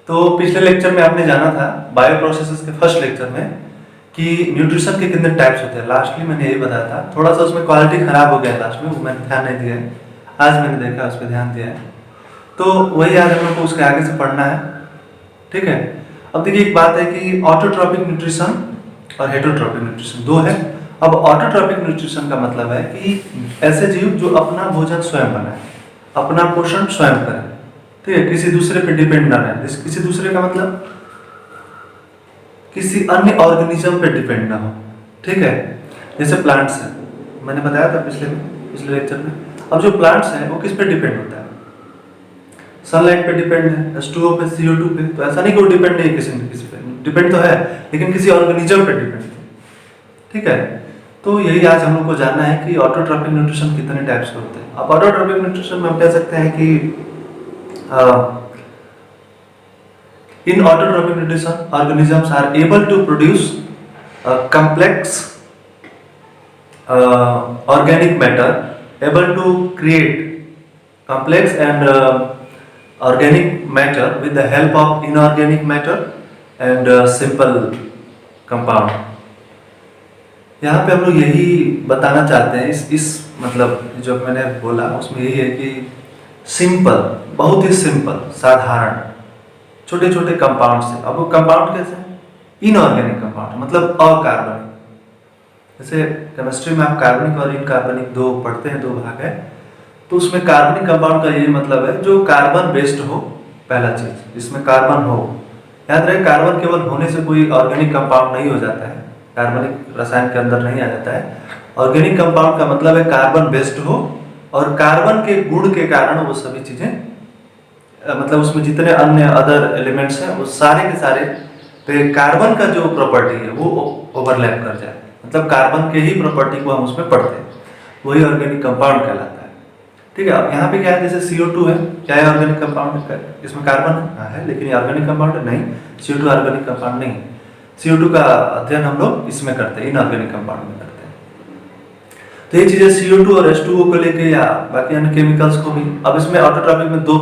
तो पिछले लेक्चर में आपने जाना था बायो प्रोसेसेस के फर्स्ट लेक्चर में कि न्यूट्रिशन के कितने टाइप्स होते हैं। लास्टली मैंने यही बताया था, थोड़ा सा उसमें क्वालिटी खराब हो गया लास्ट में, वो मैंने ध्यान नहीं दिया है। आज मैंने देखा, उस पर ध्यान दिया है, तो वही आज हम लोग को उसके आगे से पढ़ना है। ठीक है, अब देखिए एक बात है कि ऑटोट्रॉपिक न्यूट्रिशन और हेटरोट्रॉपिक न्यूट्रिशन दो है। अब ऑटोट्रॉपिक न्यूट्रिशन का मतलब है कि ऐसे जीव जो अपना भोजन स्वयं बनाए, अपना पोषण स्वयं करें, ठीक है, किसी दूसरे पे डिपेंड ना रहे। किसी दूसरे का मतलब किसी अन्य ऑर्गेनिज्म पे डिपेंड ना हो। ठीक है, जैसे प्लांट्स हैं, मैंने बताया था पिछले लेक्चर में। अब जो प्लांट्स हैं वो किस पे डिपेंड होता है? सनलाइट पे डिपेंड है, H2O पे, CO2 पे। तो ऐसा नहीं कि वो डिपेंड नहीं है किसी न किसी पे, डिपेंड तो है लेकिन किसी ऑर्गेनिज्म पे डिपेंड है। ठीक है, तो यही आज हम लोग को जानना है कि ऑटोट्रॉपिक न्यूट्रिशन कितने टाइप्स के होते हैं। अब ऑटोट्रॉपिक न्यूट्रिशन में हम कह सकते हैं कि in autotrophic nutrition, organisms are able to produce complex organic matter, able to create complex and organic matter with the help of inorganic matter and simple compound. यहाँ पे हम लोग यही बताना चाहते हैं, इस मतलब जो मैंने बोला उसमें यही है कि सिंपल, बहुत ही सिंपल, साधारण छोटे छोटे कंपाउंड से। अब वो कंपाउंड कैसे हैं? इनऑर्गेनिक कंपाउंड, मतलब अकार्बनिक। जैसे केमिस्ट्री में आप कार्बनिक और इनकार्बनिक दो पढ़ते हैं, दो भाग है, तो उसमें कार्बनिक कंपाउंड का ये मतलब है जो कार्बन बेस्ड हो, पहला चीज इसमें कार्बन हो। याद रहे, कार्बन केवल होने से कोई ऑर्गेनिक कंपाउंड नहीं हो जाता है, कार्बनिक रसायन के अंदर नहीं आ जाता है। ऑर्गेनिक कंपाउंड का मतलब है कार्बन बेस्ड हो और कार्बन के गुण के कारण वो सभी चीजें, मतलब उसमें जितने अन्य अदर एलिमेंट्स हैं वो सारे के सारे पे कार्बन का जो प्रॉपर्टी है वो ओवरलैप कर जाए, मतलब कार्बन के ही प्रॉपर्टी को हम उसमें पढ़ते हैं, वही ऑर्गेनिक कंपाउंड कहलाता है। ठीक है, अब यहाँ पे क्या है, जैसे CO2 है, क्या है? ऑर्गेनिक कंपाउंड है, इसमें कार्बन है लेकिन ये ऑर्गेनिक कंपाउंड है नहीं, CO2 ऑर्गेनिक कंपाउंड नहीं है। CO2 का अध्ययन हम लोग इसमें करते हैं, इनऑर्गेनिक कंपाउंड में करते हैं। तो ये चीजें CO2 और H2O को लेके या बाकी अन्य केमिकल्स को भी। अब इसमें ऑटोट्रॉपिक में दो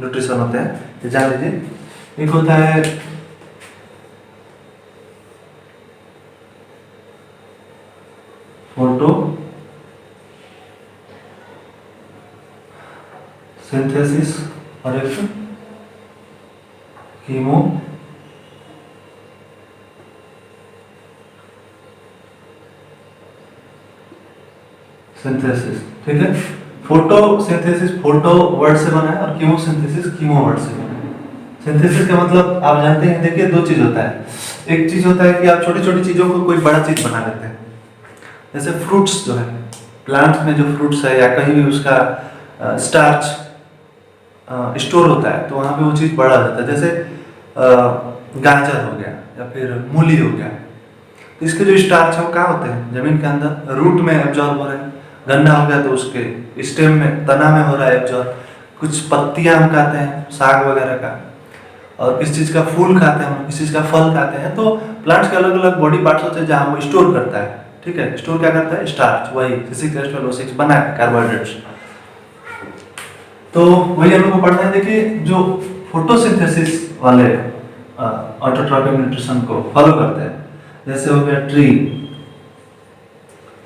न्यूट्रिशन होते हैं, ये जान लीजिए। एक होता है फोटो सिंथेसिस और एक कीमो सिंथेसिस। ठीक है, फोटो सिंथेसिस फोटो वर्ड से बना है और कीमो सिंथेसिस कीमो वर्ड से बना है। सिंथेसिस का मतलब आप जानते हैं, देखिए दो चीज होता है। एक चीज होता है कि आप छोटी छोटी चीजों को कोई बड़ा चीज बना लेते हैं, जैसे फ्रूट्स जो है, प्लांट में जो फ्रूट्स है या कहीं भी उसका स्टार्च स्टोर होता है तो वहाँ पे वो चीज बड़ा हो जाता है। जैसे गाजर हो गया या फिर मूली हो गया, तो इसके जो स्टार्च है वो कहाँ होते हैं? जमीन के अंदर, रूट में एब्जॉर्ब हो रहे हैं। गन्ना हो गया तो उसके स्टेम में, तना में हो रहा है एब्जॉर्ब। कुछ पत्तियां हम खाते हैं साग वगैरह का, और किस चीज का फूल खाते हैं हम, किस चीज का फल खाते हैं। तो प्लांट्स के अलग अलग बॉडी पार्ट्स होते हैं जहाँ वो स्टोर करता है। ठीक है, स्टोर क्या करता है? स्टार्च, वही C6H12O6 बना है, कार्बोहाइड्रेट्स। तो वही हम लोग को पढ़ना है। देखिए जो फोटोसिंथेसिस वाले ऑटोट्रॉपिक न्यूट्रिशन को फॉलो करते हैं, जैसे हो गया ट्री,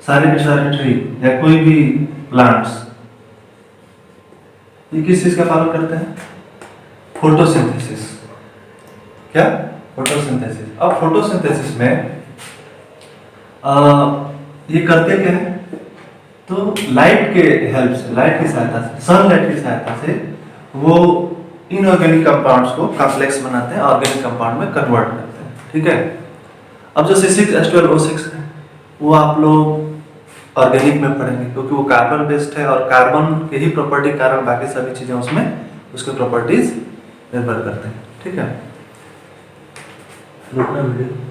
सारे के सारे ट्री या कोई भी प्लांट्स, ये किस चीज का फॉलो करते हैं? फोटोसिंथेसिस। क्या? फोटोसिंथेसिस। अब फोटोसिंथेसिस में ये करते क्या है? तो लाइट के हेल्प से, लाइट की सहायता से, सनलाइट की सहायता से वो इनऑर्गेनिक कंपाउंड्स को कॉम्प्लेक्स बनाते हैं, ऑर्गेनिक कंपाउंड में कन्वर्ट करते हैं। ठीक है, अब जो C6H12O6 है वो आप लोग ऑर्गेनिक में पढ़ेंगे क्योंकि वो कार्बन बेस्ड है और कार्बन के ही प्रॉपर्टी के कारण बाकी सभी चीजें उसमें उसके प्रॉपर्टीज निर्भर करते हैं। ठीक है, रुकना वीडियो।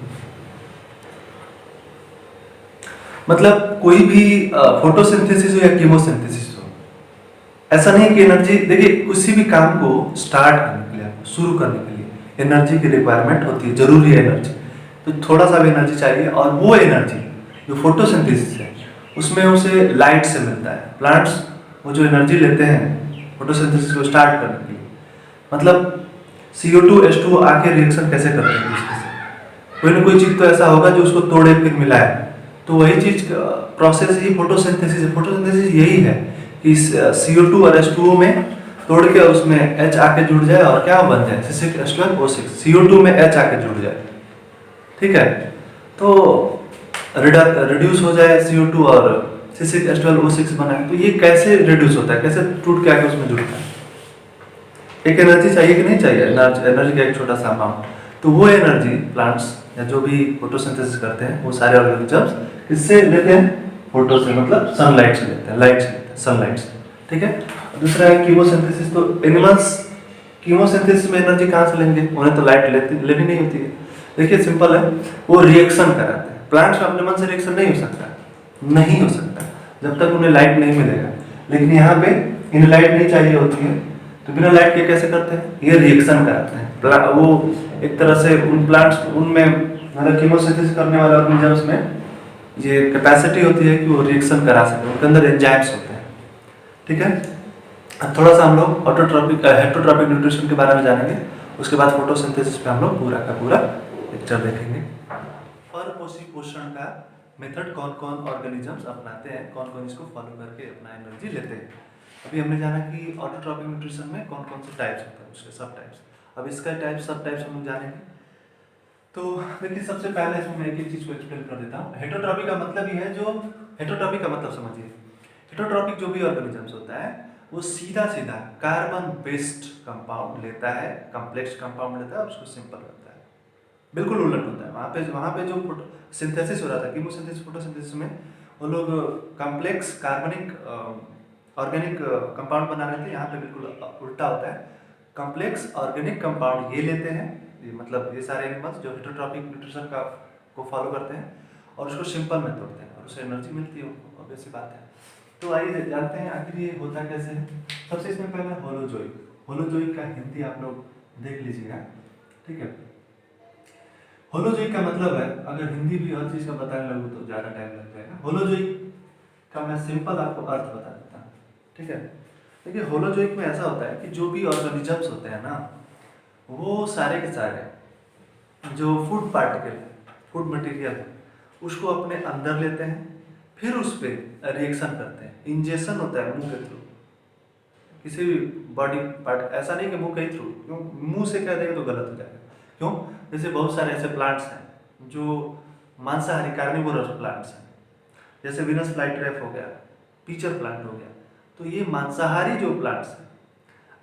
मतलब कोई भी फोटोसिंथेसिस हो या कीमोसिंथेसिस हो, ऐसा नहीं कि एनर्जी, देखिए किसी भी काम को स्टार्ट करने के लिए, शुरू करने के लिए एनर्जी की रिक्वायरमेंट होती है, जरूरी है एनर्जी। तो थोड़ा सा भी एनर्जी चाहिए, और वो एनर्जी जो फोटोसिंथेसिस है उसमें उसे लाइट से मिलता है। प्लांट्स वो जो एनर्जी लेते हैं फोटोसिंथेसिस को स्टार्ट करने के लिए, मतलब CO2 H2O आके रिएक्शन कैसे करते हैं दूसरे से, कोई ना कोई चीज तो ऐसा होगा जो उसको तोड़े फिर मिलाए। तो वही चीज प्रोसेस ही फोटोसिंथेसिस है। फोटोसिंथेसिस यही है कि CO2 और H2O में तोड़ के उसमें H आके जुड़ जाए और क्या बन जाए C6H12O6, CO2 में H आके जुड़ जाए, ठीक है, तो रिड्यूस हो जाए CO2 और C6H12O6 बना है। तो ये कैसे रिड्यूस होता है, कैसे टूट के आके उसमें जुड़ता है? एक एनर्जी चाहिए कि नहीं चाहिए, एनर्जी का एक छोटा सा अमाउंट। तो वो एनर्जी प्लांट्स या जो भी फोटोसिंथेसिस करते हैं वो सारे ऑर्गेनिजम्स किससे लेते हैं? फोटो से, मतलब सनलाइट से लेते हैं, लाइट से लेते हैं, सनलाइट से, ठीक है। दूसरा है कीमोसिंथेसिस। तो एनिमल्स कीमोसिंथेसिस में एनर्जी कहाँ से लेंगे? उन्हें तो लाइट लेनी नहीं होती है। देखिए सिंपल है, वो रिएक्शन कराते हैं। प्लांट्स में अपने मन से रिएक्शन नहीं हो सकता, नहीं हो सकता जब तक उन्हें लाइट नहीं मिलेगा। लेकिन यहाँ पे इन्हें लाइट नहीं चाहिए होती है, तो बिना लाइट के कैसे करते हैं? ये रिएक्शन कराते हैं। वो एक तरह से उन प्लांट्स उनमें मतलब कीमोसिंथेसिस करने वाले ऑर्गेनिजम्स में ये कैपेसिटी होती है कि वो रिएक्शन करा सके, उनके अंदर एंजाइम्स होते हैं, ठीक है। अब थोड़ा सा हम लोग ऑटोट्रॉपिक हेटरोट्रॉपिक न्यूट्रिशन के बारे में जानेंगे, उसके बाद फोटोसिंथेसिस पे हम लोग पूरा का पूरा लेक्चर देखेंगे। पोषण का मेथड कौन कौन ऑर्गेनिजम्स अपनाते हैं, कौन कौन इसको फॉलो करके अपना एनर्जी लेते हैं। अभी हमने जाना कि ऑटोट्रॉपिक न्यूट्रिशन में कौन कौन से टाइप्स होते हैं, उसके सब टाइप्स। अब इसका सब टाइप्स हम लोग जानेंगे। तो देखिए सबसे पहले इसमें मैं एक चीज को एक्सप्लेन कर देता हूँ। हेटरोट्रॉपिक का मतलब ही है जो हेटरोट्रॉपिक का मतलब समझिए, हेटरोट्रॉपिक जो भी ऑर्गेनिजम्स होता है वो सीधा सीधा कार्बन बेस्ड कंपाउंड लेता है, कॉम्प्लेक्स कंपाउंड लेता है और उसको सिंपल करता है। बिल्कुल उलट होता है। वहाँ पे जो सिंथेसिस हो रहा था कीमोसिंथेसिस फोटोसिंथेसिस में, वो लोग कॉम्प्लेक्स कार्बनिक ऑर्गेनिक कंपाउंड बना रहे थे। यहाँ पे बिल्कुल उल्टा होता है, कॉम्प्लेक्स ऑर्गेनिक कंपाउंड ये लेते हैं, ये मतलब ये सारे एनिमल्स जो हेटरोट्रॉपिक न्यूट्रिशन का को फॉलो करते हैं और उसको सिंपल में तोड़ते हैं और उससे एनर्जी मिलती है उनको, ऑब्वियस सी बात है। तो आइए जानते हैं आखिर ये होता कैसे है। सबसे इसमें पहले होलोजोइक। होलोजोइक का हिंदी आप लोग देख लीजिएगा, ठीक है। होलोजोइक का मतलब है, अगर हिंदी भी हर चीज का बताने लगूँ तो ज्यादा टाइम लग जाएगा। होलोजोइक का मैं सिंपल आपको अर्थ बता देता हूँ, ठीक है। देखिए होलोजोइक में ऐसा होता है कि जो भी ऑर्गेनिजम्स होते हैं ना, वो सारे के सारे जो फूड पार्टिकल फूड मटेरियल उसको अपने अंदर लेते हैं, फिर उस पर रिएक्शन करते हैं। इंजेक्शन होता है मुंह के थ्रू, किसी भी बॉडी पार्ट, ऐसा नहीं कि मुंह के थ्रू, क्यों मुंह से कह देंगे तो गलत हो जाएगा। क्यों? जैसे बहुत सारे ऐसे प्लांट्स हैं जो मांसाहारी कार्निवोरस प्लांट्स हैं, जैसे विनस फ्लाईट्रैप हो गया, पीचर प्लांट हो गया। तो ये मांसाहारी जो प्लांट्स हैं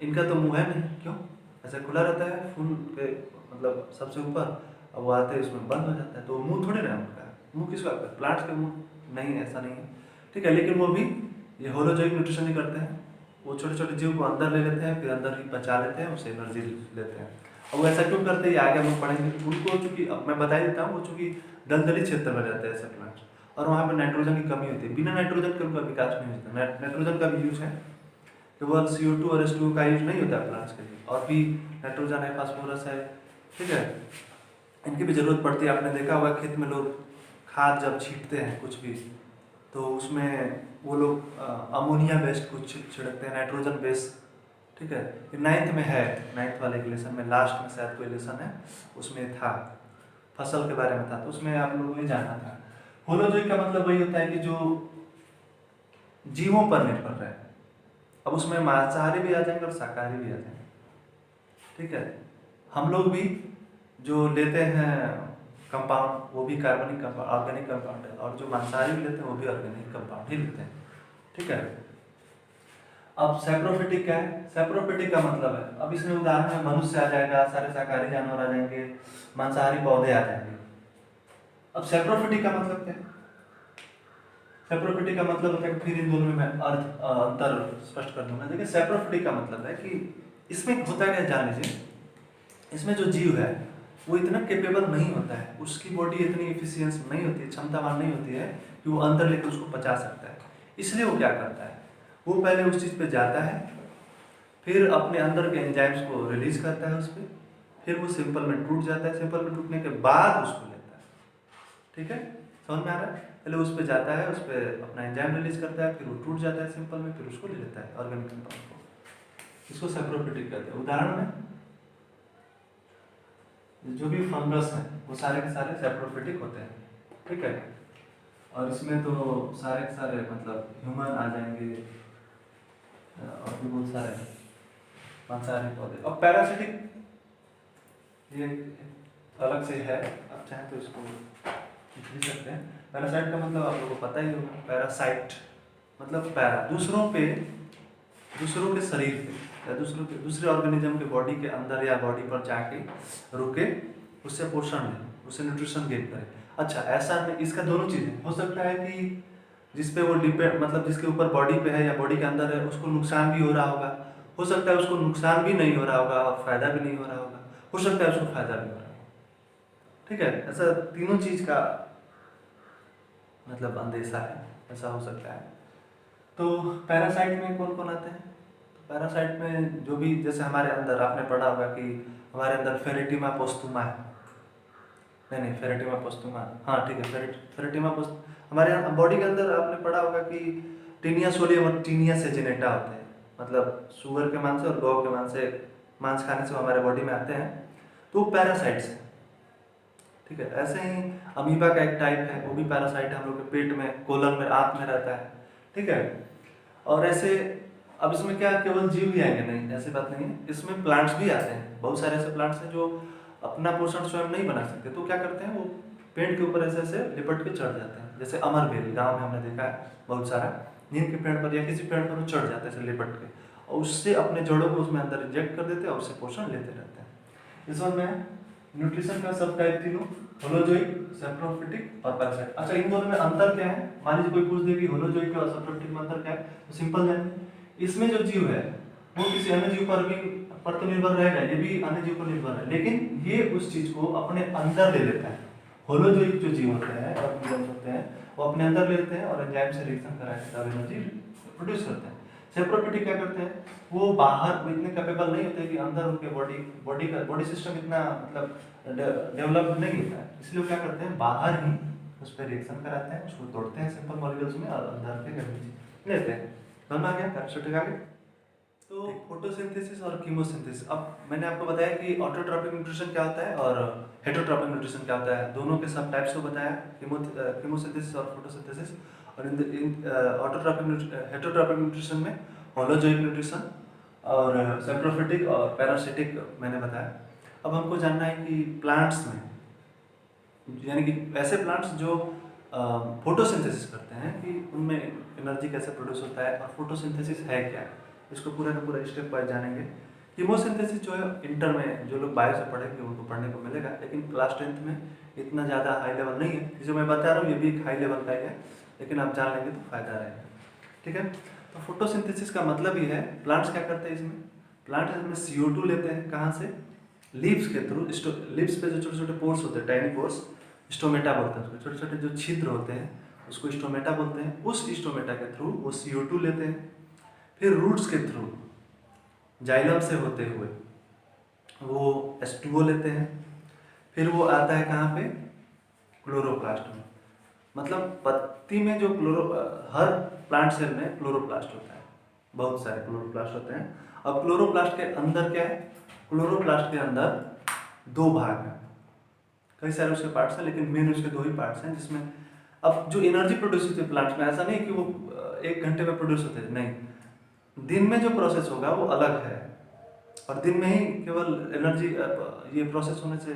इनका तो मुंह है नहीं, क्यों? ऐसा खुला रहता है फूल के मतलब सबसे ऊपर, अब वो आते हैं उसमें बंद हो जाता है, तो मुंह थोड़ी ना उनका, मुंह किसका? प्लांट्स का मुंह नहीं, ऐसा नहीं है, ठीक है। लेकिन वो भी ये होलोजोइक न्यूट्रिशन ही करते हैं, वो छोटे छोटे जीव को अंदर ले लेते हैं, फिर अंदर ही पचा लेते हैं, उससे एनर्जी लेते हैं। और वो ऐसा क्यों करते हैं आगे हम लोग पढ़ेंगे। उनको चूंकि मैं बता ही देता हूँ, वो चूंकि दलदली क्षेत्र में रहते हैं ऐसे प्लांट्स, और वहाँ पर नाइट्रोजन की कमी होती है। बिना नाइट्रोजन के उनका विकास नहीं होता। नाइट्रोजन का भी यूज है, केवल CO2 और H2O का यूज नहीं होता है प्लांट्स के लिए, और भी नाइट्रोजन है, फास्फोरस है, ठीक है, इनकी भी जरूरत पड़ती है। आपने देखा होगा खेत में लोग खाद जब छींटते हैं कुछ भी, तो उसमें वो लोग अमोनिया बेस्ड कुछ छिड़कते हैं, नाइट्रोजन बेस्ड, ठीक है। ये 9th में है, 9th वाले लेसन में लास्ट में शायद कोई लेसन है, उसमें था फसल के बारे में था, तो उसमें आप लोगों को जानना था। होलोजोइक का मतलब वही होता है कि जो जीवों पर निर्भर है। अब उसमें मांसाहारी भी आ जाएंगे और शाकाहारी भी आ जाएंगे, ठीक है। हम लोग भी जो लेते हैं कंपाउंड, वो भी कार्बनिक कंपाउंड, ऑर्गेनिक कंपाउंड है, और जो मांसाहारी भी लेते हैं वो भी ऑर्गेनिक कंपाउंड ही लेते हैं, ठीक है। अब सैप्रोफिटिक क्या है? सैप्रोफिटिक का मतलब है, अब इसमें उदाहरण में मनुष्य आ जाएगा, सारे शाकाहारी जानवर आ जाएंगे, मांसाहारी पौधे आ जाएंगे। अब सैप्रोफिटिक का मतलब क्या है? सैप्रोफिटिक का मतलब होता है, फिर इन दोनों में मैं अंतर स्पष्ट कर दूंगा। देखिए सैप्रोफिटिक का मतलब है कि इसमें होता है क्या, जान लीजिए, इसमें जो जीव है वो इतना केपेबल नहीं होता है, उसकी बॉडी इतनी एफिशिएंस नहीं होती है, क्षमतावान नहीं होती है कि वो अंदर लेकर उसको पचा सकता है। इसलिए वो क्या करता है, वो पहले उस चीज़ पे जाता है, फिर अपने अंदर के एंजाइम्स को रिलीज करता है उस पर, फिर वो सिंपल में टूट जाता है, सिंपल में टूटने के बाद उसको लेता है, ठीक है। समझ में आ रहा है? पहले उस पर जाता है, उस पर अपना एंजाइम रिलीज करता है, फिर वो टूट जाता है सिंपल में, फिर उसको ले लेता है ऑर्गेनिक कंपाउंड को। इसको सैप्रोफिटिक कहते हैं। उदाहरण में जो भी फंगस हैं वो सारे के सारे सेप्रोफिटिक होते हैं, ठीक है। और इसमें तो सारे के सारे मतलब ह्यूमन आ जाएंगे और भी बहुत सारे मांसाहारी पौधे। और पैरासिटिक ये अलग से है, आप चाहें तो इसको लिख भी सकते हैं। पैरासाइट का मतलब आप लोगों को पता ही होगा, पैरासाइट मतलब पैरा दूसरों के शरीर पे या दूसरे ऑर्गेनिज्म के बॉडी के अंदर या बॉडी पर जाके रुके, उससे पोषण ले, उससे न्यूट्रिशन गेन करे। अच्छा, ऐसा नहीं, इसका दोनों चीज़ें हो सकता है कि जिस पे वो डिपेंड मतलब जिसके ऊपर बॉडी पे है या बॉडी के अंदर है उसको नुकसान भी हो रहा होगा, हो सकता है उसको नुकसान भी नहीं हो रहा होगा और फायदा भी नहीं हो रहा होगा, हो सकता है उसको फायदा भी हो रहा होगा, ठीक है। ऐसा तीनों चीज का मतलब अंदेशा है, ऐसा हो सकता है। तो पैरासाइट में कौन कौन आते हैं? तो पैरासाइट में जो भी, जैसे हमारे अंदर आपने पढ़ा होगा कि हमारे अंदर फेरेटिमा पोस्टुमा है, नहीं फेरेटिमा पोस्टुमा, हाँ ठीक है, फेरेटिमा पोस्ट हमारे यहाँ बॉडी के अंदर आपने पढ़ा होगा कि टीनिया सोलियम और टीनिया सेजिनेटा होते हैं, मतलब सुअर के मांस से और गौ के मांस से, मांस खाने से वो हमारे बॉडी में आते हैं, तो पैरासाइट्स हैं, ठीक है। ऐसे ही अमीबा का एक टाइप है, वो भी पैरासाइट है, हम लोग के पेट में, कोलन में, आंत में रहता है, ठीक है। और ऐसे अब इसमें क्या केवल जीव ही आएंगे? नहीं, ऐसी बात नहीं है, इसमें प्लांट्स भी आते हैं। बहुत सारे ऐसे प्लांट्स हैं जो अपना पोषण स्वयं नहीं बना सकते, तो क्या करते हैं, वो पेड़ के ऊपर ऐसे ऐसे लिपट के चढ़ जाते हैं। जैसे अमरबेल गांव में हमने देखा है बहुत सारा, नीम के पेड़ पर या किसी पेड़ पर वो चढ़ जाते हैं ऐसे लिपट के, और उससे अपने जड़ों को उसमें अंदर इंजेक्ट कर देते हैं और उससे पोषण लेते रहते हैं। इस वन में न्यूट्रिशन का सब टाइप तीनों, होलोजोइक, सेप्रोफिटिक और पैरासाइट। अच्छा, इन दोनों में अंतर क्या है? मान लीजिए कोई पूछ दे कि होलोजोइक और सेप्रोफिटिक में अंतर क्या है, तो सिंपल जानिए, इसमें जो जीव है वो किसी अन्य जीव पर तो निर्भर रहेगा, ये भी अन्य जीव पर निर्भर है, लेकिन ये उस चीज को अपने अंदर ले लेता है। होलोजोइक जो जीव होते हैं ऑर्गेनिजम्स होते हैं, वो अपने अंदर ले लेते हैं और एंजाइम से रिएक्शन करा के तब एनर्जी प्रोड्यूस करते हैं। सेप्रोफिटिक क्या करते हैं, वो बाहर, वो इतने कैपेबल नहीं होते कि अंदर उनके बॉडी सिस्टम इतना मतलब डेवलप नहीं होता है, इसलिए वो क्या करते हैं, बाहर ही उस पर रिएक्शन कराते हैं, उसको तोड़ते हैं सिंपल मॉलिक्यूल्स में और अंदर के एनर्जी लेते हैं। समझ आ गया? पैरासाइटिक आ गया। तो फोटोसिंथेसिस और कीमोसिंथेसिस, अब मैंने आपको बताया कि ऑटोट्रॉपिक न्यूट्रिशन क्या होता है और हेटरोट्रॉपिक न्यूट्रिशन क्या होता है, दोनों के सब टाइप्स को बताया, कीमोसिंथेसिस और फोटोसिंथेसिस। और इन ऑटोट्रॉपिक हेटरोट्रॉपिक न्यूट्रिशन में होलोजोइक न्यूट्रिशन और सेप्रोफिटिक और पैरासिटिक मैंने बताया। अब हमको जानना है कि प्लांट्स में, यानी कि ऐसे प्लांट्स जो फोटोसिंथेसिस करते हैं, कि उनमें एनर्जी कैसे प्रोड्यूस होता है और फोटोसिंथेसिस है क्या, इसको पूरा का पूरा स्टेप वाइज जानेंगे। कीमोसिंथेसिस जो है इंटर में जो लोग बायो से पढ़ेंगे उनको पढ़ने को मिलेगा, लेकिन क्लास 10th में इतना ज़्यादा हाई लेवल नहीं है। जो मैं बता रहा हूँ ये भी एक हाई लेवल का ही है, लेकिन आप जान लेंगे तो फायदा रहेगा, ठीक है। तो फोटोसिंथेसिस का मतलब ये है, प्लांट्स क्या करते हैं इसमें, प्लांट्स इसमें CO2 लेते हैं, कहाँ से, लीव्स के थ्रू। लीव्स पे जो छोटे छोटे पोर्स होते हैं, टाइनी पोर्स, स्टोमेटा बोलते हैं उसको, छोटे छोटे जो छिद्र होते हैं उसको स्टोमेटा बोलते हैं। उस स्टोमेटा के थ्रू वो CO2 लेते हैं, फिर रूट्स के थ्रू जाइलम से होते हुए वो H2O लेते हैं, फिर वो आता है कहाँ पे, क्लोरोप्लास्ट में। मतलब पत्ती में जो हर प्लांट सेल में क्लोरोप्लास्ट होता है, बहुत सारे क्लोरोप्लास्ट होते हैं। अब क्लोरोप्लास्ट के अंदर क्या है, क्लोरोप्लास्ट के अंदर दो भाग हैं, कई सारे उसके पार्ट्स हैं, लेकिन मेन उसके दो ही पार्ट्स हैं, जिसमें अब जो एनर्जी प्रोड्यूस होती है प्लांट्स में, ऐसा नहीं कि वो 1 घंटे में प्रोड्यूस होते हैं, नहीं, दिन में जो प्रोसेस होगा वो अलग है, और दिन में ही केवल एनर्जी ये प्रोसेस होने से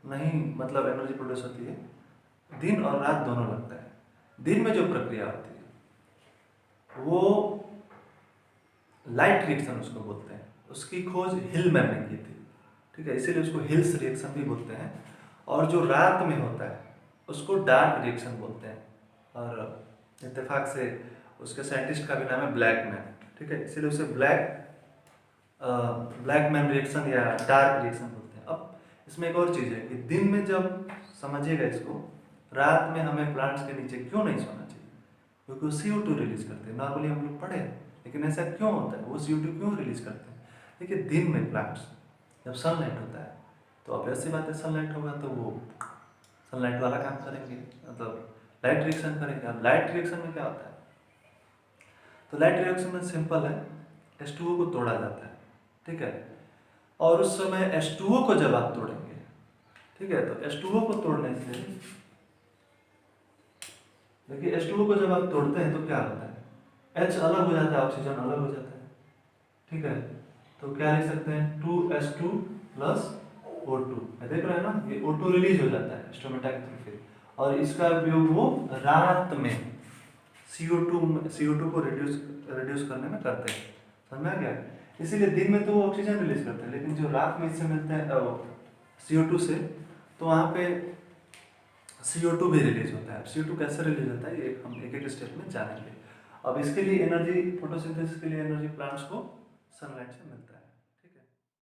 नहीं मतलब एनर्जी प्रोड्यूस होती है, दिन और रात दोनों लगता है। दिन में जो प्रक्रिया होती है वो लाइट रिएक्शन उसको बोलते हैं, उसकी खोज हिलमैन ने की थी, ठीक है, इसीलिए उसको हिल्स रिएक्शन भी बोलते हैं। और जो रात में होता है उसको डार्क रिएक्शन बोलते हैं, और इत्तेफाक से उसके साइंटिस्ट का भी नाम है ब्लैकमैन, ठीक है, इसीलिए उसे ब्लैकमैन रिएक्शन या डार्क रिएक्शन बोलते हैं। अब इसमें एक और चीज़ है कि दिन में जब समझिएगा इसको, रात में हमें प्लांट्स के नीचे क्यों नहीं सोना चाहिए, क्योंकि वो CO2 रिलीज करते हैं, नॉर्मली हम लोग पढ़े, लेकिन ऐसा क्यों होता है, वो CO2 क्यों रिलीज करते हैं? देखिए, दिन में प्लांट्स जब सनलाइट होता है तो ऑब्वियस सी बात है, सनलाइट होगा तो वो सनलाइट वाला काम करेंगे, मतलब लाइट रिएक्शन करेंगे। अब लाइट रिएक्शन में क्या होता है, तो लाइट रिएक्शन में सिंपल है, H2O को तोड़ा जाता है, ठीक है, और उस समय H2O को जब आप तोड़ेंगे ठीक है, तो H2O को तोड़ने से देखिए H2O को जब आप तोड़ते हैं तो क्या होता है, H अलग हो जाता है, ऑक्सीजन अलग हो जाता है। ठीक है, तो क्या लिख सकते हैं 2H2 प्लस O2, देख रहे हैं ना, ये O2 रिलीज हो जाता है स्टोमेटाइल, और इसका उपयोग वो रात में CO2 को रिड्यूस करने में करते हैं। समझ में आ गया? इसीलिए दिन में तो वो ऑक्सीजन रिलीज करते हैं, लेकिन जो रात में इससे मिलते हैं CO2 से, तो वहाँ पे CO2 भी रिलीज होता है। CO2 कैसे रिलीज होता है ये हम एक एक स्टेप में जानेंगे। अब इसके लिए एनर्जी, फोटोसिंथेसिस के लिए एनर्जी प्लांट्स को सनलाइट से मिलता है।